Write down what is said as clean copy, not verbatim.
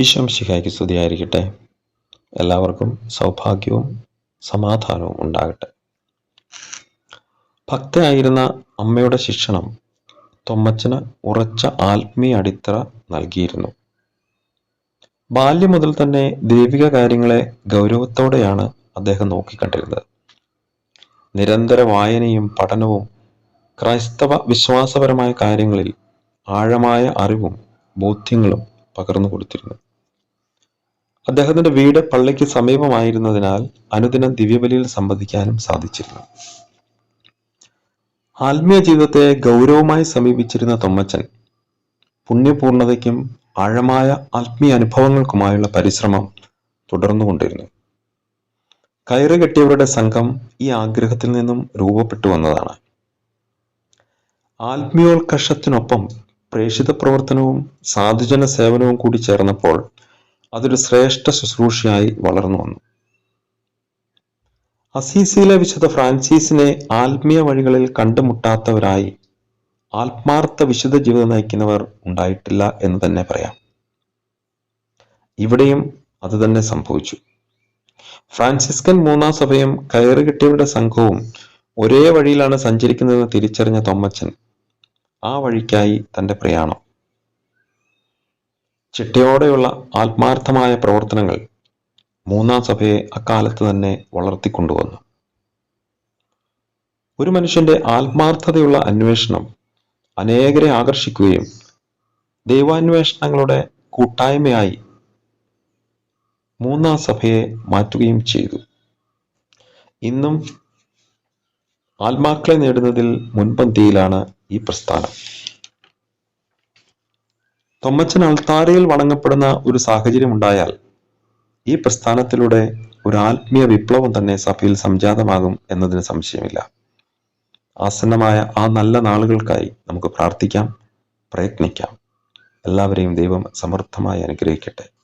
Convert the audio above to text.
ഈശോ മിശിഹായ്ക്ക് സ്തുതിയായിരിക്കട്ടെ. എല്ലാവർക്കും സൗഭാഗ്യവും സമാധാനവും ഉണ്ടാകട്ടെ. ഭക്തയായിരുന്ന അമ്മയുടെ ശിക്ഷണം തൊമ്മച്ചന് ഉറച്ച ആത്മീയ അടിത്തറ നൽകിയിരുന്നു. ബാല്യം മുതൽ തന്നെ ദൈവിക കാര്യങ്ങളെ ഗൗരവത്തോടെയാണ് അദ്ദേഹം നോക്കിക്കണ്ടിരുന്നത്. നിരന്തര വായനയും പഠനവും ക്രൈസ്തവ വിശ്വാസപരമായ കാര്യങ്ങളിൽ ആഴമായ അറിവും ബോധ്യങ്ങളും പകർന്നു കൊടുത്തിരുന്നു. അദ്ദേഹത്തിന്റെ വീട് പള്ളിക്ക് സമീപമായിരുന്നതിനാൽ അനുദിനം ദിവ്യബലിയിൽ സംബന്ധിക്കാനും സാധിച്ചിരുന്നു. ആത്മീയ ജീവിതത്തെ ഗൗരവമായി സമീപിച്ചിരുന്ന തൊമ്മച്ചൻ പുണ്യപൂർണതയ്ക്കും ആഴമായ ആത്മീയ അനുഭവങ്ങൾക്കുമായുള്ള പരിശ്രമം തുടർന്നുകൊണ്ടിരുന്നു. കയറ് കെട്ടിയവരുടെ സംഘം ഈ ആഗ്രഹത്തിൽ നിന്നും രൂപപ്പെട്ടു വന്നതാണ്. ആത്മീയോത്കർഷത്തിനൊപ്പം പ്രേഷിത പ്രവർത്തനവും സാധുജന സേവനവും കൂടി ചേർന്നപ്പോൾ അതൊരു ശ്രേഷ്ഠ ശുശ്രൂഷയായി വളർന്നു വന്നു. അസീസിയിലെ വിശുദ്ധ ഫ്രാൻസിസിനെ ആത്മീയ വഴികളിൽ കണ്ടുമുട്ടാത്തവരായി ആത്മാർത്ഥ വിശുദ്ധ ജീവിതം നയിക്കുന്നവർ ഉണ്ടായിട്ടില്ല എന്ന് തന്നെ പറയാം. ഇവിടെയും അത് തന്നെ സംഭവിച്ചു. ഫ്രാൻസിസ്കൻ മൂന്നാം സഭയും കയറ് കെട്ടിയവരുടെ സംഘവും ഒരേ വഴിയിലാണ് സഞ്ചരിക്കുന്നതെന്ന് തിരിച്ചറിഞ്ഞ തൊമ്മച്ചൻ ആ വഴിക്കായി തന്റെ പ്രയാണം ചിട്ടയോടെയുള്ള ആത്മാർത്ഥമായ പ്രവർത്തനങ്ങൾ മൂന്നാം സഭയെ അക്കാലത്ത് തന്നെ വളർത്തിക്കൊണ്ടുവന്നു. ഒരു മനുഷ്യന്റെ ആത്മാർത്ഥതയുള്ള അന്വേഷണം അനേകരെ ആകർഷിക്കുകയും ദൈവാന്വേഷണങ്ങളുടെ കൂട്ടായ്മയായി മൂന്നാം സഭയെ മാറ്റുകയും ചെയ്തു. ഇന്നും ആത്മാക്കളെ നേടുന്നതിൽ മുൻപന്തിയിലാണ് ഈ പ്രസ്ഥാനം. തൊമ്മച്ചൻ അൾത്താരയിൽ വണങ്ങപ്പെടുന്ന ഒരു സാഹചര്യം ഉണ്ടായാൽ ഈ പ്രസ്ഥാനത്തിലൂടെ ഒരു ആത്മീയ വിപ്ലവം തന്നെ സഭയിൽ സംജാതമാകും എന്നതിന് സംശയമില്ല. ആസന്നമായ ആ നല്ല നാളുകൾക്കായി നമുക്ക് പ്രാർത്ഥിക്കാം, പ്രയത്നിക്കാം. എല്ലാവരെയും ദൈവം സമർത്ഥമായി അനുഗ്രഹിക്കട്ടെ.